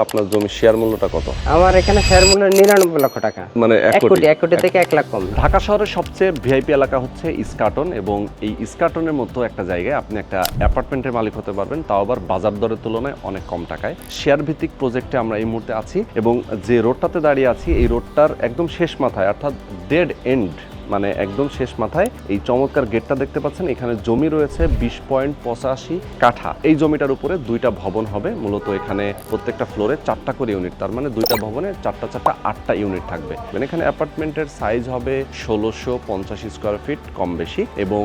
আপনার জমির শেয়ার মূল্যটা কত? আমার এখানে শেয়ার মূল্য 99 লক্ষ টাকা। মানে 1 কোটি থেকে 1 লাখ কম। ঢাকা শহরের সবচেয়ে ভিআইপি এলাকা হচ্ছে ইস্কাটন, এবং এই ইস্কাটনের মতো একটা জায়গায় আপনি একটা অ্যাপার্টমেন্টের মালিক হতে পারবেন, তাও আবার বাজার দরের তুলনায় অনেক কম টাকায়। শেয়ার ভিত্তিক প্রজেক্টে আমরা এই মুহূর্তে আছি, এবং যে রোডটাতে দাঁড়িয়ে আছি এই রোডটার একদম শেষ মাথায়, অর্থাৎ ডেড এন্ড, মানে একদম শেষ মাথায় এই চমৎকার গেটটা দেখতে পাচ্ছেন। এখানে জমি রয়েছে 20.85 কাঠা। এই জমিটার উপরে দুইটা ভবন হবে। মূলত এখানে প্রত্যেকটা ফ্লোরে 4টা করে ইউনিট, তার মানে দুইটা ভবনে 8টা ইউনিট থাকবে। মানে এখানে অ্যাপার্টমেন্টের সাইজ হবে 1650 স্কোয়ার ফিট কম বেশি, এবং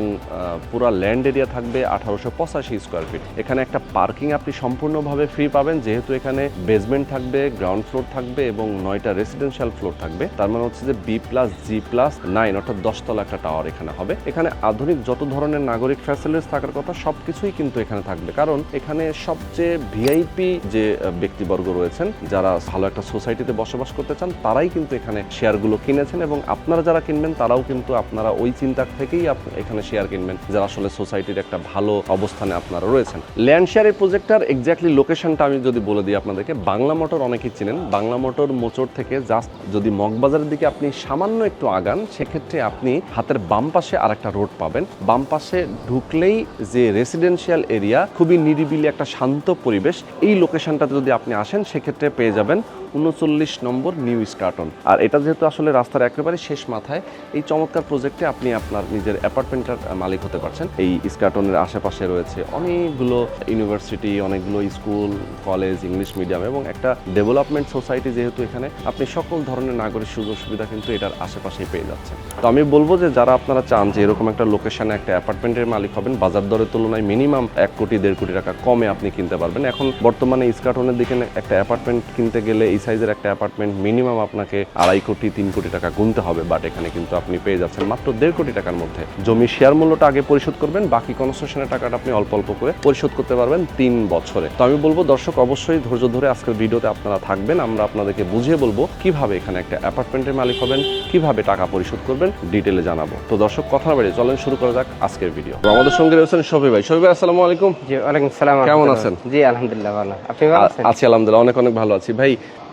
পুরো ল্যান্ড এরিয়া থাকবে 1885 স্কোয়ার ফিট। এখানে একটা পার্কিং আপনি সম্পূর্ণভাবে ফ্রি পাবেন, যেহেতু এখানে বেসমেন্ট থাকবে, গ্রাউন্ড ফ্লোর থাকবে এবং 9টা রেসিডেন্সিয়াল ফ্লোর থাকবে। তার মানে হচ্ছে যে B+G+9 অর্থাৎ 10 তলা একটা টাওয়ার এখানে হবে। এখানে আধুনিক যত ধরনের নাগরিক ফ্যাসিলিটিস থাকার কথা সবকিছুই কিন্তু এখানে থাকবে, কারণ এখানে সবচেয়ে ভিআইপি যে ব্যক্তিবর্গ রয়েছেন, যারা ভালো একটা সোসাইটিতে বসবাস করতে চান, তারাই কিন্তু এখানে শেয়ারগুলো কিনেছেন, এবং আপনারা যারা কিনবেন তারাও কিন্তু আপনারা ওই চিন্তা থেকেই এখানে শেয়ার কিনবেন, যারা আসলে সোসাইটির একটা ভালো অবস্থানে আপনারা রয়েছেন। ল্যান্ড শেয়ারের প্রজেক্টটার এক্স্যাক্টলি লোকেশনটা আমি যদি বলে দিই আপনাদেরকে, বাংলা মোটর অনেকেই চিনেন। বাংলা মোটর মোচড় থেকে জাস্ট যদি মগবাজারের দিকে আপনি সামান্য একটু আগান, সেক্ষেত্রে আপনি হাতের বাম পাশে আরেকটা রোড পাবেন। বাম পাশে ঢুকলেই যে রেসিডেন্সিয়াল এরিয়া, খুবই নিরিবিলি একটা শান্ত পরিবেশ, এই লোকেশনটাতে যদি আপনি আসেন সেক্ষেত্রে পেয়ে যাবেন 39 নম্বর নিউ ইস্কাটন। আর এটা যেহেতু আসলে রাস্তার একেবারে শেষ মাথায়, এই চমৎকার প্রজেক্টে আপনি আপনার নিজের অ্যাপার্টমেন্টের মালিক হতে পারছেন। এই ইস্কাটনের আশেপাশে রয়েছে অনেকগুলো ইউনিভার্সিটি, অনেকগুলো স্কুল, কলেজ, ইংলিশ মিডিয়াম, এবং একটা ডেভেলপমেন্ট সোসাইটি, যেহেতু এখানে আপনি সকল ধরনের নাগরিক সুযোগ সুবিধা কিন্তু এটার আশেপাশেই পেয়ে যাচ্ছেন। তো আমি বলবো যে যারা আপনারা চান যে এরকম একটা লোকেশনে একটা অ্যাপার্টমেন্টের মালিক হবেন, বাজার দরের তুলনায় মিনিমাম 1 কোটি 1.5 কোটি টাকা কমে আপনি কিনতে পারবেন। এখন বর্তমানে ইস্কাটনের দিকে একটা অ্যাপার্টমেন্ট কিনতে গেলে, এই সাইজের একটা অ্যাপার্টমেন্ট মিনিমাম আপনাকে 2.5 কোটি 3 কোটি টাকা গুনতে হবে, বাট এখানে কিন্তু আপনি পেয়ে যাচ্ছেন মাত্র 1.5 কোটি টাকার মধ্যে। জমির শেয়ার মূল্যটা আগে পরিশোধ করবেন, বাকি কনস্ট্রাকশনের টাকাটা আপনি অল্প অল্প করে পরিশোধ করতে পারবেন 3 বছরে। তো আমি বলবো দর্শক অবশ্যই ধৈর্য ধরে আজকের ভিডিওতে আপনারা থাকবেন, আমরা আপনাদেরকে বুঝিয়ে বলবো কিভাবে এখানে একটা অ্যাপার্টমেন্টের মালিক হবেন, কিভাবে টাকা পরিশোধ করবেন, ডিটেলে জানাবো। তো দর্শক কথা না বাড়িয়ে চলেন শুরু করা যাক আজকের ভিডিও। আমাদের সঙ্গে রয়েছেন শফি ভাই। শফি ভাই, আসসালামু আলাইকুম। জি, ওয়ালাইকুম আসসালাম। কেমন আছেন? জি, আলহামদুলিল্লাহ ভালো। আপনি ভালো আছেন? আছি আলহামদুলিল্লাহ, অনেক অনেক ভালো আছি। ভাই,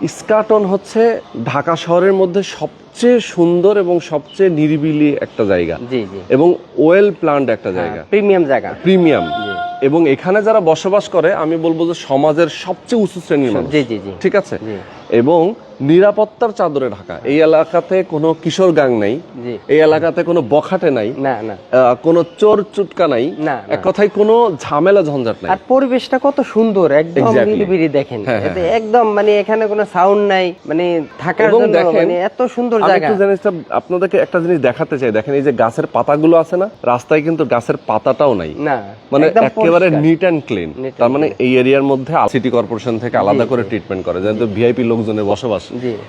ইস্কাটন হচ্ছে ঢাকা শহরের মধ্যে সবচেয়ে সুন্দর এবং সবচেয়ে নিরিবিলি একটা জায়গা, জি জি, এবং ওয়েল প্ল্যান্ড একটা জায়গা, প্রিমিয়াম জায়গা, প্রিমিয়াম। এবং এখানে যারা বসবাস করে, আমি বলবো যে সমাজের সবচেয়ে উঁচু শ্রেণীর মানুষ। জি জি জি, ঠিক আছে। এবং নিরাপত্তার চাদরে ঢাকা। এই এলাকাতে কোনো কিশোর গ্যাং নাই, এই এলাকাতে কোনো বখাটে নাই, না না, কোনো চোর চুটকা নাই, না, এক কথায় কোনো ঝামেলা ঝঞ্ঝাট নাই। আর পরিবেশটা কত সুন্দর, একদম নিরিবিলি দেখেন, এতে একদম মানে এখানে কোনো সাউন্ড নাই, মানে থাকার জন্য মানে এত সুন্দর জায়গা। আমি জিনিসটা আপনাদেরকে একটা জিনিস দেখাতে চাই, দেখেন এই যে গাছের পাতাগুলো আছে না, রাস্তায় কিন্তু গাছের পাতাটাও নাই, না, মানে একেবারে নিট অ্যান্ড ক্লিন। তার মানে এই এরিয়ার মধ্যে সিটি কর্পোরেশন থেকে আলাদা করে ট্রিটমেন্ট করে, যেহেতু ভিআইপি লোকজনের বসবাস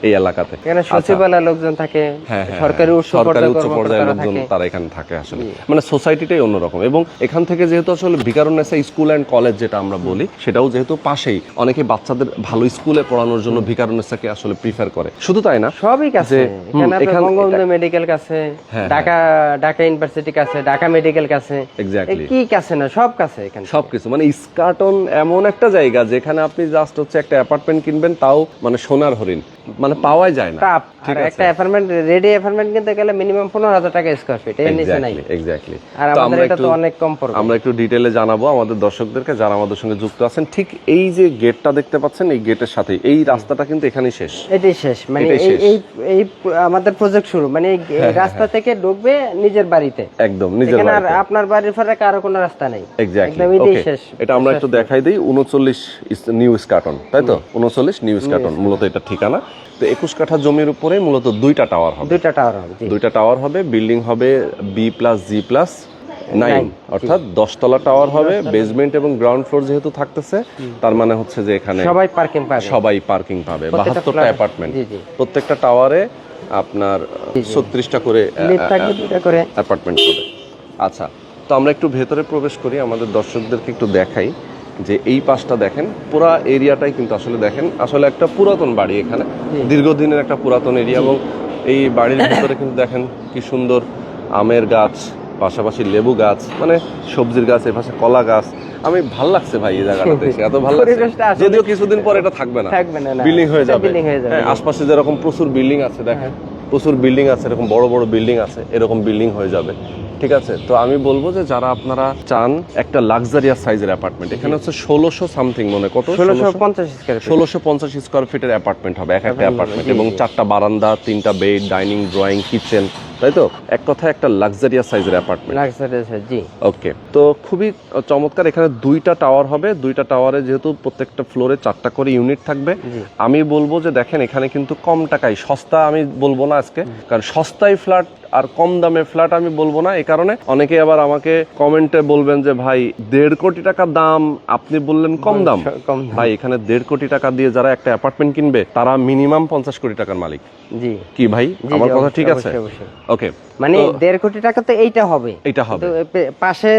এই এলাকাতে। এখানে সচিবালয়ের লোকজন থাকে, সরকারি উচ্চ পর্যায়ের লোকজন তারা এখানে থাকে। আসলে মানে সোসাইটিটাই অন্যরকম। এবং এখান থেকে যেহেতু আসলে ভিকারুন্নেসা স্কুল অ্যান্ড কলেজ যেটা আমরা বলি, সেটাও যেহেতু পাশেই, অনেকে বাচ্চাদের ভালো স্কুলে পড়ানোর জন্য ভিকারুন্নেসাকে আসলে প্রিফার করে। শুধু তাই না, সবই কাছে, এখানে বঙ্গবন্ধু মেডিকেল কাছে, ঢাকা ইউনিভার্সিটি কাছে, ঢাকা মেডিকেল কাছে, এক্স্যাক্টলি কি কাছে না, সব কাছে এখানে সবকিছু। মানে ইস্কাটন এমন একটা জায়গা যেখানে আপনি জাস্ট হচ্ছে একটা অ্যাপার্টমেন্ট কিনবেন, তাও মানে সোনার হরিণ, মানে পাওয়াই যায় না। ঠিক আছে, একটা অ্যাপার্টমেন্ট, রেডি অ্যাপার্টমেন্ট কিনতে গেলে মিনিমাম 15,000 টাকা স্কয়ার ফিট, এর নিচে নাই। এক্স্যাক্টলি। আর আমাদের এটা তো অনেক কম পড়বে। আমরা একটু ডিটেইলে জানাবো আমাদের দর্শকদেরকে, যারা আমাদের সঙ্গে যুক্ত আছেন। ঠিক এই যে গেটটা দেখতে পাচ্ছেন, এই গেটের সাথে এই রাস্তাটা কিন্তু এখানেই শেষ, এটাই শেষ। মানে এই আমাদের প্রজেক্ট শুরু, মানে রাস্তা থেকে ঢুকবে নিজের বাড়িতে, একদম নিজের বাড়িতে, আর আপনার বাড়ির ফারে কারো কোনো রাস্তা নাই। এক্স্যাক্টলি, এটাই শেষ। এটা আমরা একটু দেখাই দেই। 39 নিউ ইস্কাটন, তাই তো? 39 নিউ ইস্কাটন মূলত এটা ঠিকানা। তো 21 কাঠা জমির উপরে মূলত দুইটা টাওয়ার হবে, দুইটা টাওয়ার হবে। বিল্ডিং হবে B+G+9, অর্থাৎ 10 তলা টাওয়ার হবে। বেসমেন্ট এবং গ্রাউন্ড ফ্লোর যেহেতু থাকতেছে, তার মানে হচ্ছে যে এখানে সবাই পার্কিং পাবে। 72টা অ্যাপার্টমেন্ট, প্রত্যেকটা টাওয়ারে আপনার 36টা করে অ্যাপার্টমেন্ট হবে। আচ্ছা, তো আমরা একটু ভেতরে প্রবেশ করি, আমাদের দর্শকদেরকে একটু দেখাই যে এই পাশটা দেখেন, পুরো এরিয়াটাই কিন্তু আসলে দেখেন, আসলে একটা পুরাতন বাড়ি, এখানে দীর্ঘদিনের একটা পুরাতন এরিয়া। এবং এই বাড়ির ভিতরে কিন্তু দেখেন কি সুন্দর আমের গাছ, পাশাপাশি লেবু গাছ, মানে সবজির গাছ, এর পাশে কলা গাছ, আমি ভাল লাগছে ভাই এই জায়গাটা দেখে, এত ভালো লাগছে। যদিও কিছুদিন পর এটা থাকবে না, বিল্ডিং হয়ে যাবে। হ্যাঁ, আশপাশে যেরকম প্রচুর বিল্ডিং আছে দেখেন, প্রচুর বিল্ডিং আছে, এরকম বড় বড় বিল্ডিং আছে, এরকম বিল্ডিং হয়ে যাবে। ঠিক আছে, তো আমি বলবো যে যারা আপনারা চান একটা লাক্সারিয়াস সাইজের অ্যাপার্টমেন্ট, এখানে হচ্ছে 1600 সামথিং, মনে কত 1650 স্কয়ার ফিটের অ্যাপার্টমেন্ট হবে এক একটা অ্যাপার্টমেন্ট, এবং 4টা বারান্দা, 3টা বেড, ডাইনিং, ড্রয়িং, কিচেন, তাই তো? এক কথায় একটা লাক্সারিয়াস সাইজের অ্যাপার্টমেন্ট। জি ওকে, তো খুবই চমৎকার। এখানে 2টা টাওয়ার হবে, 2টা টাওয়ারে যেহেতু প্রত্যেকটা ফ্লোরে 4টা করে ইউনিট থাকবে, আমি বলবো যে দেখেন এখানে কিন্তু কম টাকায় সস্তা, আমি বলবো না আজকে, কারণ সস্তায় ফ্ল্যাট আর কম দামে ফ্ল্যাট আমি বলবো না। এই কারণে অনেকে আবার আমাকে কমেন্টে বলবেন যে ভাই 1.5 কোটি টাকা দাম, আপনি বললেন কম দাম। ভাই এখানে 1.5 কোটি টাকা দিয়ে যারা একটা অ্যাপার্টমেন্ট কিনবে তারা মিনিমাম 50 কোটি টাকার মালিক। জি কি ভাই, আমার কথা ঠিক আছে? ওকে, মানে 1.5 কোটি টাকা তো এইটা হবে, পাশে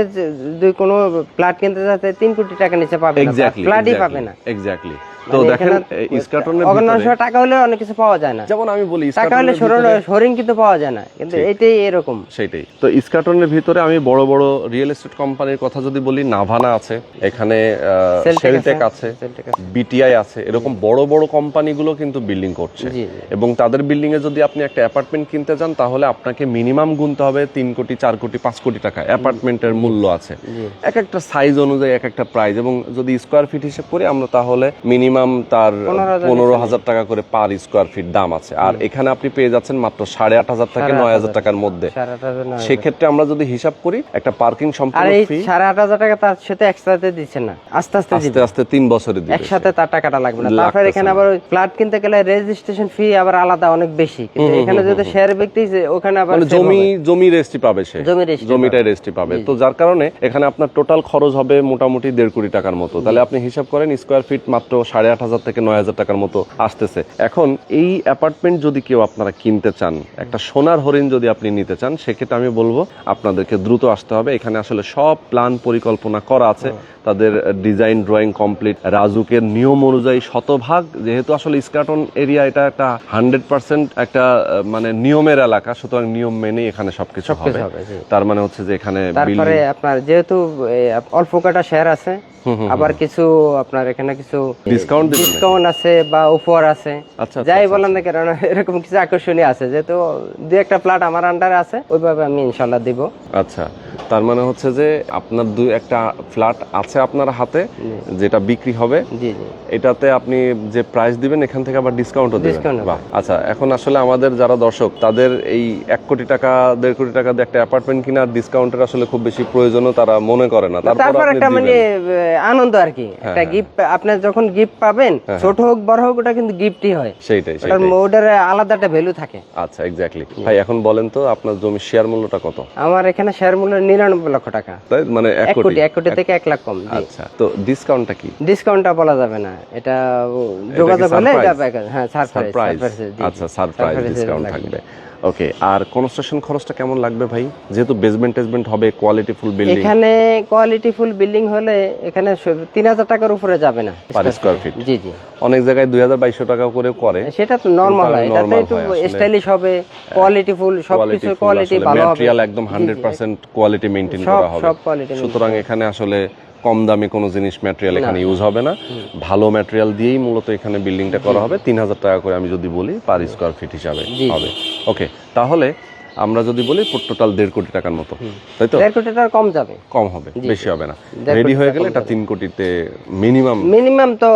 যদি কোনো ফ্ল্যাট কিনতে যাচ্ছে 3 কোটি টাকা নিচে পাবে না, ফ্ল্যাটই পাবে না। এক্স্যাক্টলি। তো দেখেন ইস্কাটনের ভিতরে টাকা হলে অনেক কিছু পাওয়া যায় না, যেমন আমি বলি টাকা হলে শোরুম কিন্তু পাওয়া যায় না, কিন্তু এইটাই এরকম। সেটাই তো, ইস্কাটনের ভিতরে আমি বড় বড় রিয়েল এস্টেট কোম্পানির কথা যদি বলি, নাভানা আছে, এখানে সেলটেক আছে, বিটিআই আছে, এরকম বড় বড় কোম্পানিগুলো কিন্তু বিল্ডিং করছে, এবং তাদের বিল্ডিং এ যদি আপনি একটা অ্যাপার্টমেন্ট কিনতে চান তাহলে আপনাকে মিনিমাম গুনতে হবে 3 কোটি 4 কোটি 5 কোটি টাকা অ্যাপার্টমেন্টের মূল্য আছে। এক একটা সাইজ অনুযায়ী এক একটা প্রাইস, এবং যদি স্কয়ার ফিট হিসেব করি আমরা তাহলে মিনিমাম তার 15,000 টাকা করে পার স্কয়ার ফিট দাম আছে। আর এখানে আপনি পেয়ে যাচ্ছেন মাত্র 8,500 থেকে 9,000 টাকার মধ্যে। সেক্ষেত্রে আমরা যদি হিসাব করি একটা পার্কিং সম্পূর্ণ ফ্রি, 8,500 টাকা তার সাথে এক্সট্রাতে দিচ্ছেন না, আস্তে আস্তে 3 বছরে দিবে, একসাথে তার টাকাটা লাগবে না। তারপর এখানে আবার ফ্ল্যাট কিনতে গেলে রেজিস্ট্রেশন ফি আবার আলাদা অনেক বেশি, কিন্তু এখানে যদি শেয়ার ব্যক্তি ওখানে আবার জমি রেজিস্ট্রি পাবে, সে জমিটাই রেজিস্ট্রি পাবে। তো যার কারণে এখানে আপনার টোটাল খরচ হবে মোটামুটি 1.5 কোটি টাকার মতো। তাহলে আপনি হিসাব করেন স্কয়ার ফিট মাত্র 8,500 থেকে 9,000 টাকার মতো আসতেছে। এখন এই অ্যাপার্টমেন্ট যদি কেউ আপনারা কিনতে চান, একটা সোনার হরিণ যদি আপনি নিতে চান, সেক্ষেত্রে আমি বলবো আপনাদেরকে দ্রুত আসতে হবে। এখানে আসলে সব প্ল্যান পরিকল্পনা করা আছে, তাদের ডিজাইন ড্রয়িং কমপ্লিট, রাজুকের নিয়ম অনুযায়ী শতভাগ, যেহেতু আসলে ইস্কাটন এরিয়া এটা একটা 100% একটা মানে নিয়মের এলাকা, সুতরাং নিয়ম মেনে এখানে সবকিছু হবে। তার মানে হচ্ছে যে এখানে তারপরে আপনার যেহেতু অল্প কটা শেয়ার আছে, আবার কিছু আপনার এখানে কিছু ডিসকাউন্ট আছে বা অফার আছে, যাই বলেন না কেন এরকম কিছু আকর্ষণীয় আছে, যেহেতু 2-1টা ফ্ল্যাট আমার আন্ডারে আছে, ওইভাবে আমি ইনশাআল্লাহ দিব। আচ্ছা, তার মানে হচ্ছে যে আপনার 2-1টা ফ্ল্যাট আছে আপনার হাতে, যেটা বিক্রি হবে, এটাতে আপনি যে প্রাইস দিবেন এখান থেকে আবার ডিসকাউন্টও দিবেন। বাহ, আচ্ছা, এখন আসলে আমাদের যারা দর্শক তাদের এই 1 কোটি টাকা 1.5 কোটি টাকা দিয়ে একটা অ্যাপার্টমেন্ট কিনার ডিসকাউন্টের আসলে খুব বেশি প্রয়োজনও তারা মনে করে না। তারপর একটা মানে আনন্দ আর কি, একটা গিফট আপনি যখন গিফট পাবেন, ছোট হোক বড় হোক, ওটা কিন্তু গিফটই হয়, সেইটাই ওটার আলাদা একটা ভ্যালু থাকে। আচ্ছা, এক্স্যাক্টলি। ভাই এখন বলেন তো আপনার জমির শেয়ার মূল্যটা কত? আমার এখানে শেয়ার মূল্য 99 লক্ষ টাকা, মানে 1 কোটি থেকে 1 লাখ কম। আচ্ছা, তো ডিসকাউন্টটা কি? ডিসকাউন্টটা বলা যাবে না, এটা যোগাযোগ হলে এটা হ্যাঁ সারপ্রাইজ। আচ্ছা, সারপ্রাইজ ডিসকাউন্ট থাকবে। ওকে, আর কনস্ট্রাকশন খরচটা কেমন লাগবে ভাই? যেহেতু বেসমেন্ট হবে, কোয়ালিটি ফুল বিল্ডিং, এখানে কোয়ালিটি ফুল বিল্ডিং হলে এখানে 3,000 টাকার উপরে যাবে না পার স্কয়ার ফিট। জি জি, অনেক জায়গায় 2,200 টাকা করে করে, সেটা তো নরমাল হয়, এটা তো একটু স্টাইলিশ হবে, কোয়ালিটি ফুল, সবকিছু কোয়ালিটি ভালো হবে, ম্যাটেরিয়াল একদম 100% কোয়ালিটি মেইনটেইন করা হবে। সুতরাং এখানে আসলে কম দামি কোনো জিনিস ম্যাটেরিয়াল এখানে ইউজ হবে না, ভালো ম্যাটেরিয়াল দিয়েই মূলত এখানে বিল্ডিংটা করা হবে। 3,000 টাকা করে আমি যদি বলি পার স্কয়ার ফিট হিসাবে হবে। ওকে, তাহলে আমরা যদি বলি টোটাল 1.5 কোটি টাকার মতো, তাই তো? 1.5 কোটি টাকা কম যাবে, কম হবে, বেশি হবে না। রেডি হয়ে গেলে এটা 3 কোটিতে মিনিমাম তো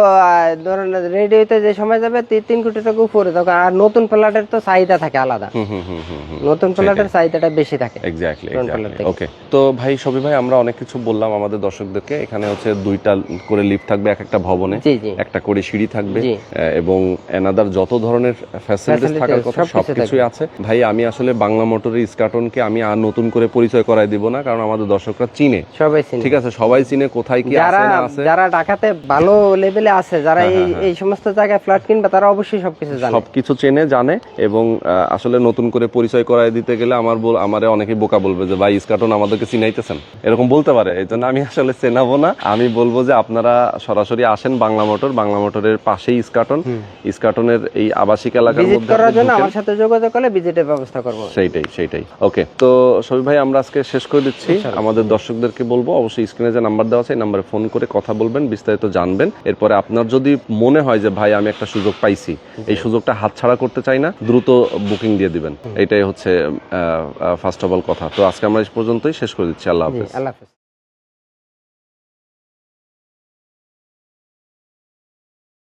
ধরেন রেডি হইতে যে সময় যাবে 3 কোটি টাকা উপরে, তখন আর নতুন প্লটের তো চাহিদা থাকে আলাদা, নতুন প্লটের চাহিদাটা বেশি থাকে। এক্স্যাক্টলি। ওকে, তো ভাই সবি ভাই, আমরা অনেক কিছু বললাম আমাদের দর্শকদেরকে। এখানে হচ্ছে 2টা করে লিফট থাকবে এক একটা ভবনে, একটা করে সিঁড়ি থাকবে, এবং এনাদার যত ধরনের ফ্যাসিলিটিস থাকার কথা সবকিছুই আছে। ভাই আমি আসলে বাংলা মোটরের ইস্কাটনকে আমি আর নতুন করে পরিচয় করাই দিব না, কারণ আমাদের দর্শকরা চিনে, সবাই চিনে, ঠিক আছে, সবাই চিনে কোথায় কি আছে না আছে। যারা ঢাকাতে ভালো লেভেলে আছে, যারা এই সমস্ত জায়গায় ফ্ল্যাট কিনবে, তারা অবশ্যই সবকিছু চেনে জানে। এবং আসলে নতুন করে পরিচয় করাই দিতে গেলে আমারে অনেকে বোকা বলবে যে ভাই ইস্কাটন আমাদেরকে চিনাইতেছেন, এরকম বলতে পারে। এই জন্য আমি আসলে চেনাবো না, আমি বলবো যে আপনারা সরাসরি আসেন বাংলা মোটরের পাশেই ইস্কাটনের এই আবাসিক এলাকার মধ্যে আমার সাথে যোগাযোগ করলে ভিজিটের ব্যবস্থা করবো। সেইটাই। সেইটাই। ওকে, তো শফিক ভাই আমরা আজকে শেষ করে দিচ্ছি। আমাদের দর্শকদেরকে বলবো অবশ্যই স্ক্রিনে যে নাম্বার দেওয়া আছে এই নাম্বারে ফোন করে কথা বলবেন, বিস্তারিত জানবেন। এরপরে আপনার যদি মনে হয় যে ভাই আমি একটা সুযোগ পাইছি, এই সুযোগটা হাতছাড়া করতে চাই না, দ্রুত বুকিং দিয়ে দিবেন। এটাই হচ্ছে ফার্স্ট অফ অল কথা। তো আজকে আমরা এই পর্যন্তই শেষ করে দিচ্ছি। আল্লাহ হাফেজ। আল্লাহ হাফেজ।